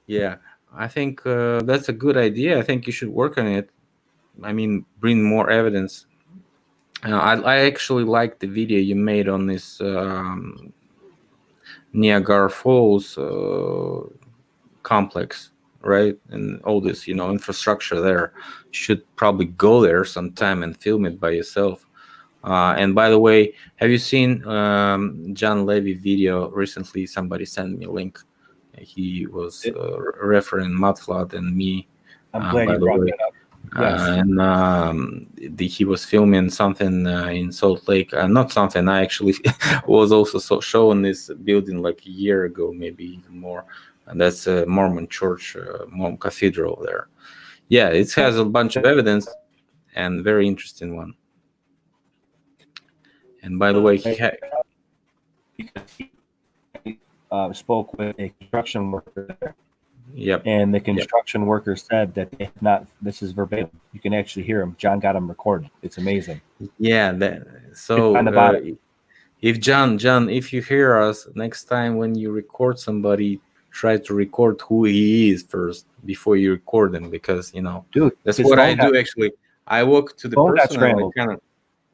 Yeah, I think that's a good idea. I think you should work on it. I mean, bring more evidence. I actually like the video you made on this Niagara Falls complex, right? And all this, infrastructure there. You should probably go there sometime and film it by yourself. And by the way, have you seen John Levy video recently? Somebody sent me a link. He was referring Mudflat and me. I'm glad you brought that up. Yes. And he was filming something in Salt Lake. Not something. I actually was also showing this building like a year ago, maybe even more. And that's a Mormon church, Mormon cathedral there. Yeah, it has a bunch of evidence and very interesting one. And by the way, he spoke with a construction worker there. Yep. And the construction worker said that they have not. This is verbatim. You can actually hear him. John got him recorded. It's amazing. Yeah. So if John, if you hear us next time when you record somebody, try to record who he is first before you record him, because dude, that's what I do actually. I walk to the person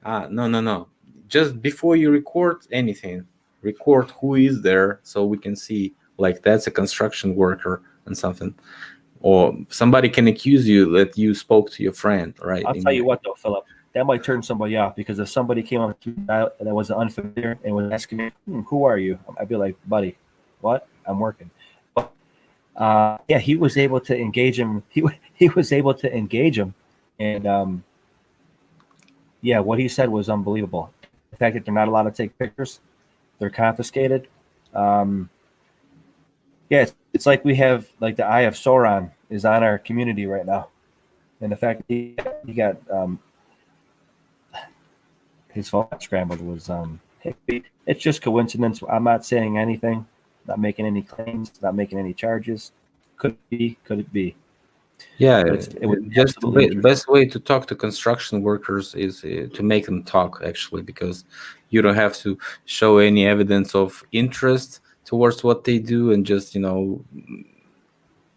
and no. Just before you record anything, record who is there so we can see like that's a construction worker and something, or somebody can accuse you that you spoke to your friend, right? I'll tell you what though, Philip, that might turn somebody off, because if somebody came up to me that was unfamiliar and was asking me, who are you? I'd be like, buddy, what? I'm working. But yeah, he was able to engage him. He was able to engage him, and yeah, what he said was unbelievable. The fact that they're not allowed to take pictures, they're confiscated. Yeah, it's like we have, like, the Eye of Sauron is on our community right now. And the fact that he got his phone scrambled was, it's just coincidence. I'm not saying anything, not making any claims, not making any charges. Could it be? Yeah, just the best way to talk to construction workers is to make them talk, actually, because you don't have to show any evidence of interest towards what they do, and just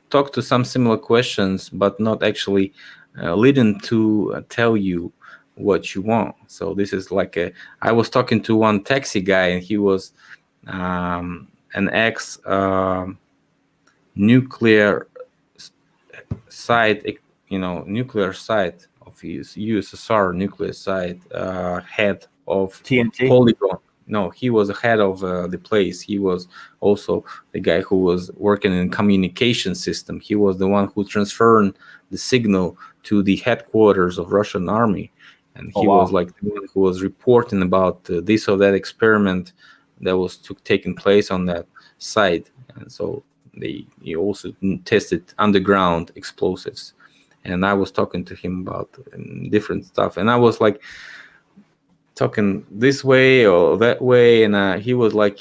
talk to some similar questions, but not actually lead them to tell you what you want. So this is like I was talking to one taxi guy, and he was an ex nuclear site, nuclear site of his USSR nuclear site, head of TNT Polygon. No, he was head of the place. He was also the guy who was working in communication system. He was the one who transferred the signal to the headquarters of Russian army. and Oh, he wow. was like the one who was reporting about this or that experiment that was taking place on that site. And so he also tested underground explosives, and I was talking to him about different stuff, and I was like talking this way or that way, and he was like,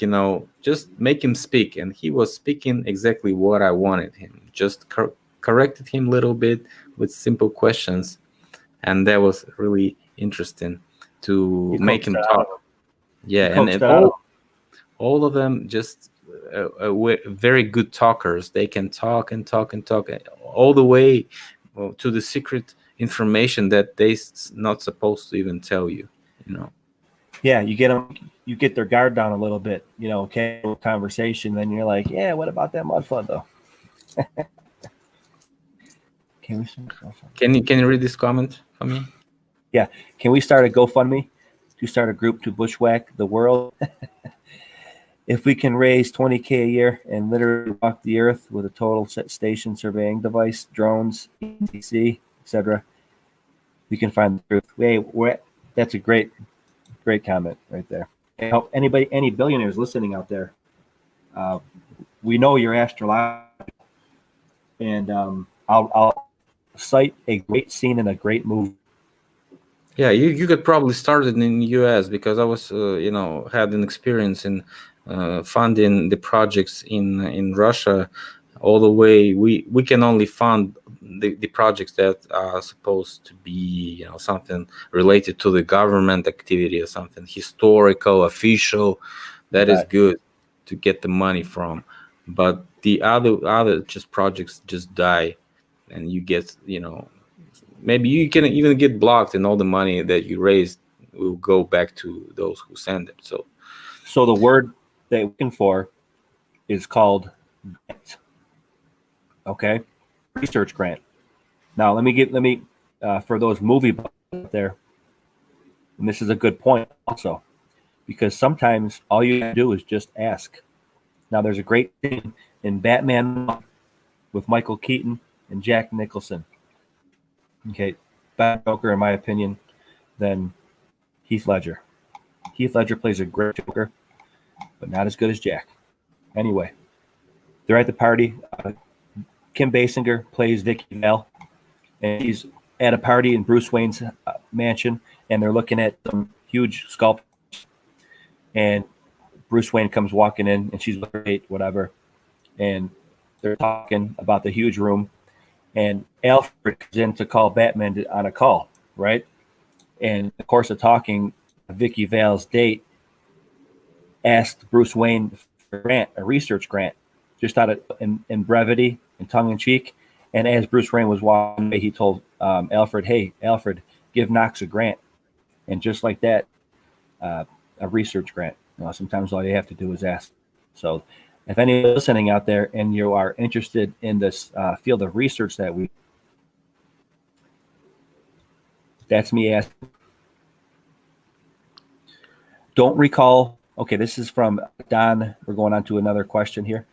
just make him speak, and he was speaking exactly what I wanted him. Just corrected him a little bit with simple questions, and that was really interesting to make him talk. Yeah, and all of them just very good talkers. They can talk and talk and talk all the way to the secret information that they not supposed to even tell you. Yeah, you get their guard down a little bit, casual conversation. Then you're like, yeah, what about that Mudflat though? Can you read this comment for me? Yeah, can we start a GoFundMe to start a group to bushwhack the world? If we can raise $20K a year and literally walk the earth with a total station surveying device, drones, ETC, etc., we can find the truth. That's a great comment right there. I hope any billionaires listening out there, we know you're astrological, and I'll cite a great scene in a great movie. Yeah, you could probably start it in the US, because I was had an experience in funding the projects in Russia. All the way we can only fund the projects that are supposed to be something related to the government activity or something historical, official. That is good to get the money from, but the other just projects just die, and you get maybe you can even get blocked, and all the money that you raised will go back to those who send it. So the word that we're looking for is called grant. Okay, research grant. Now let me for those movie buffs out there, and this is a good point also, because sometimes all you have to do is just ask. Now there's a great scene in Batman with Michael Keaton and Jack Nicholson. Okay, better Joker in my opinion than Heath Ledger. Heath Ledger plays a great Joker, but not as good as Jack. Anyway, they're at the party. Kim Basinger plays Vicky Vale, and he's at a party in Bruce Wayne's mansion, and they're looking at some huge sculptures. And Bruce Wayne comes walking in, and she's great, whatever. And they're talking about the huge room, and Alfred comes in to call Batman on a call, right? And in the course of talking, Vicky Vale's date asked Bruce Wayne for a research grant, just out of in brevity and tongue in cheek. And as Bruce Wayne was walking away, he told Alfred, "Hey, Alfred, give Knox a grant." And just like that, a research grant. Sometimes all you have to do is ask. So, if anyone listening out there and you are interested in this field of research that's me asking. Don't recall. Okay, this is from Don. We're going on to another question here.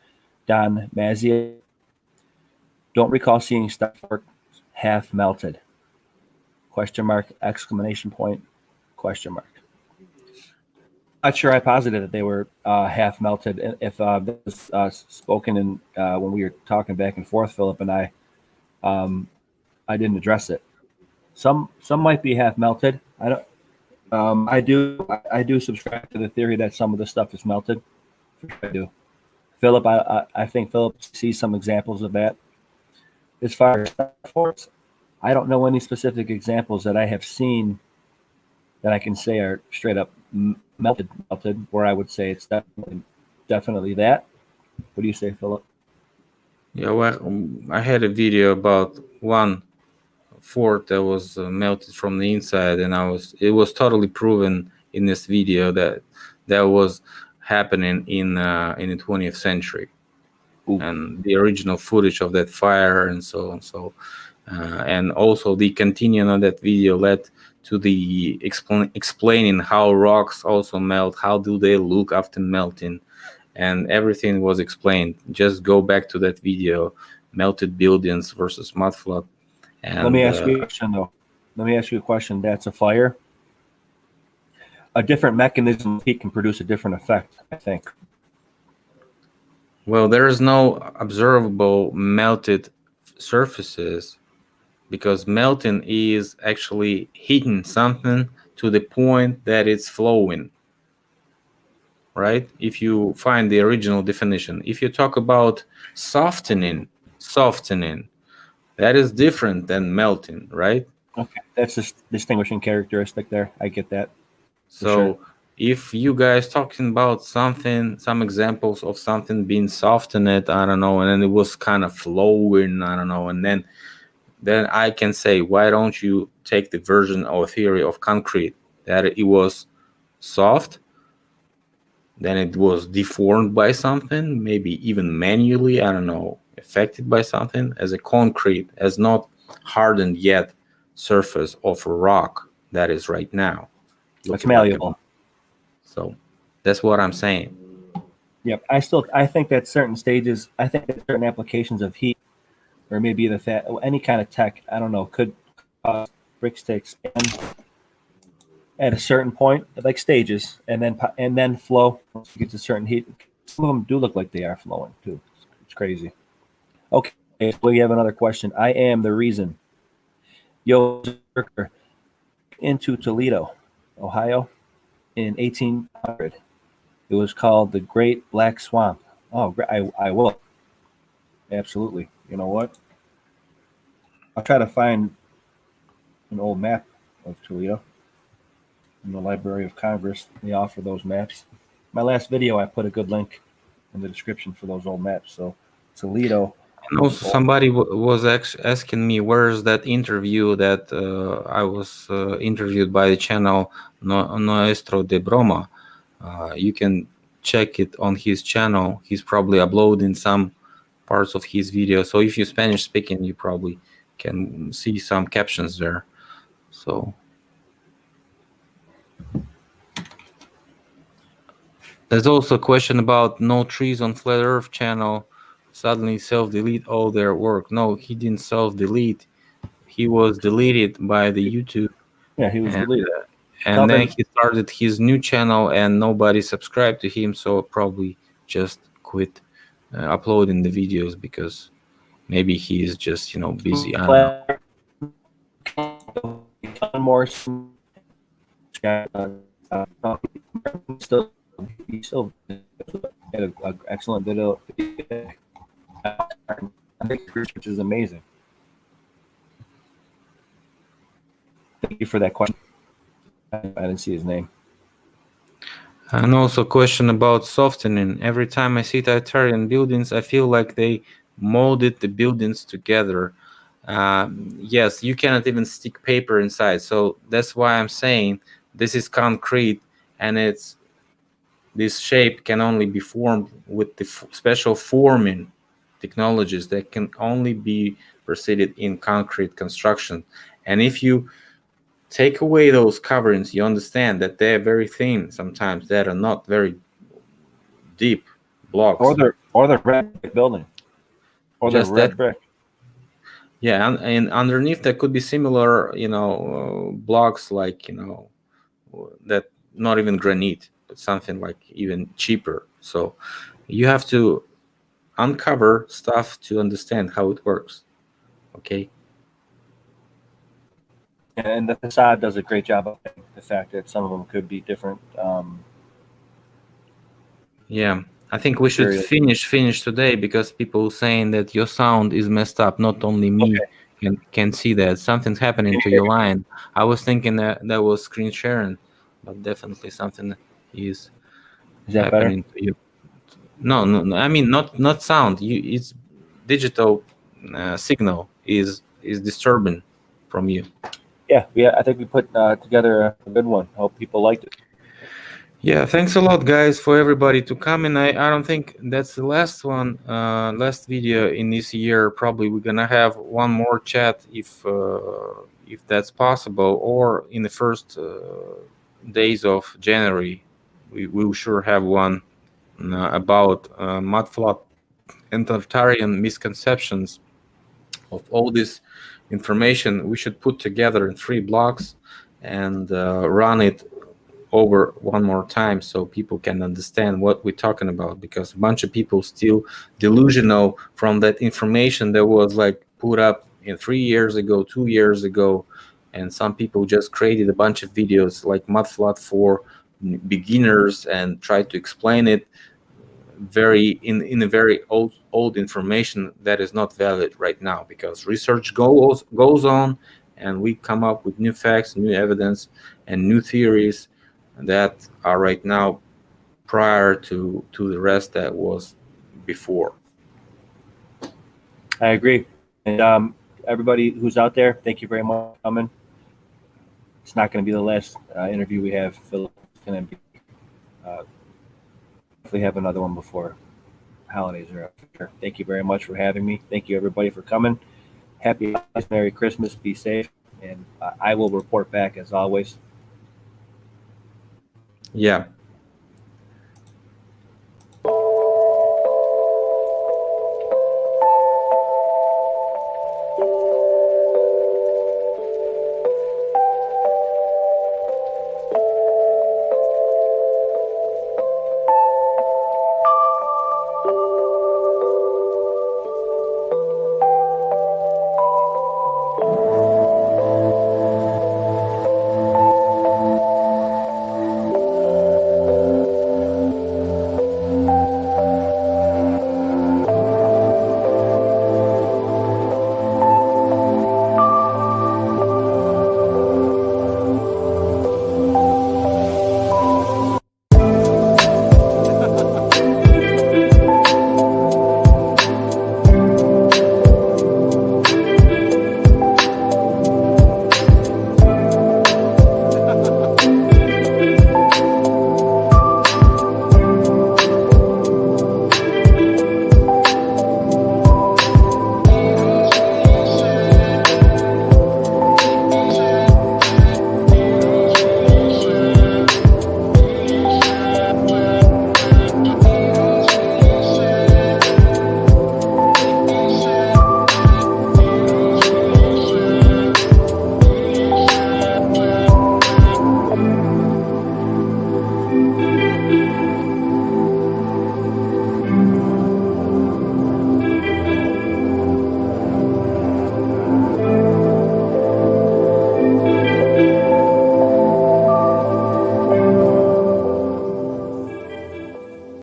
Don Mazia. Don't recall seeing stuff half melted. Question mark, exclamation point, question mark. Not sure I posited that they were half melted. If that was spoken in when we were talking back and forth, Philip and I didn't address it. Some might be half melted. I don't. I do subscribe to the theory that some of the stuff is melted. I do. Philip, I think Philip sees some examples of that. As far as Star Force, I don't know any specific examples that I have seen that I can say are straight up melted, where I would say it's definitely that. What do you say, Philip? Yeah, well, I had a video about one fort that was melted from the inside, and it was totally proven in this video that was happening in the 20th century. Ooh. And the original footage of that fire and so on. So and also the continuing of that video led to the explaining how rocks also melt, how do they look after melting, and everything was explained. Just go back to that video, melted buildings versus Mudflat. Let me ask you a question though. Let me ask you a question. That's a fire. A different mechanism of heat can produce a different effect, I think. Well, there is no observable melted surfaces, because melting is actually heating something to the point that it's flowing, right? If you find the original definition. If you talk about softening, that is different than melting, right? Okay, that's a distinguishing characteristic there. I get that. So sure. if you guys talking about something, some examples of something being softened, I don't know, and then it was kind of flowing, I don't know, and then I can say, why don't you take the version or theory of concrete that it was soft, then it was deformed by something, maybe even manually, I don't know, affected by something, as a concrete, as not hardened yet surface of a rock that is right now. It's malleable. So that's what I'm saying. Yep. I think that certain stages, I think that certain applications of heat, or maybe any kind of tech, I don't know, could cause bricks to expand at a certain point, like stages, and then flow once you get to certain heat. Some of them do look like they are flowing too. It's crazy. Okay, we have another question. I am the reason. Yo, into Toledo, Ohio, in 1800. It was called the Great Black Swamp. Oh, I will. Absolutely. You know what? I'll try to find an old map of Toledo in the Library of Congress. They offer those maps. My last video, I put a good link in the description for those old maps. So Toledo. And also, somebody was asking me, where's that interview that I was interviewed by the channel Nuestro de Broma. You can check it on his channel. He's probably uploading some parts of his video. So if you're Spanish speaking, you probably can see some captions there. So there's also a question about no trees on Flat Earth channel suddenly self-delete all their work. No, he didn't self-delete. He was deleted by the YouTube. Yeah, he was deleted. And then he started his new channel and nobody subscribed to him, so probably just quit uploading the videos because maybe he is just, busy. I don't know. More still had an excellent video, which is amazing. Thank you for that question. I didn't see his name. And also a question about softening. Every time I see Titarian buildings, I feel like they molded the buildings together. Yes, you cannot even stick paper inside. So that's why I'm saying this is concrete, and this shape can only be formed with the special forming technologies that can only be proceeded in concrete construction. And if you take away those coverings, you understand that they're very thin sometimes, that are not very deep blocks. Or the red brick building. Or just the red brick. Yeah, and underneath there could be similar, blocks like, that not even granite, but something like even cheaper. So you have to uncover stuff to understand how it works. Okay. And the facade does a great job of the fact that some of them could be different. Yeah, I think we should finish today because people saying that your sound is messed up. Not only me can see that something's happening to your line. I was thinking that was screen sharing, but definitely something is happening to you. No, I mean not sound. It's digital signal is disturbing from you. Yeah, I think we put together a good one. Hope people liked it. Yeah, thanks a lot, guys, for everybody to come. And I don't think that's the last one, last video in this year. Probably we're gonna have one more chat if that's possible, or in the first days of January, we will sure have one about Mudflat and Tartarian misconceptions of all this information we should put together in 3 blocks and run it over one more time so people can understand what we're talking about, because a bunch of people still delusional from that information that was like put up in 3 years ago, 2 years ago, and some people just created a bunch of videos like Mudflat for beginners and tried to explain it in a very old information that is not valid right now, because research goes on and we come up with new facts, new evidence, and new theories that are right now prior to the rest that was before. I agree. And everybody who's out there, thank you very much for coming. It's not going to be the last interview we have, Philip. It's going to be if we have another one before holidays are up. Thank you very much for having me. Thank you everybody for coming. Happy holidays, Merry Christmas, be safe, and I will report back as always. Yeah.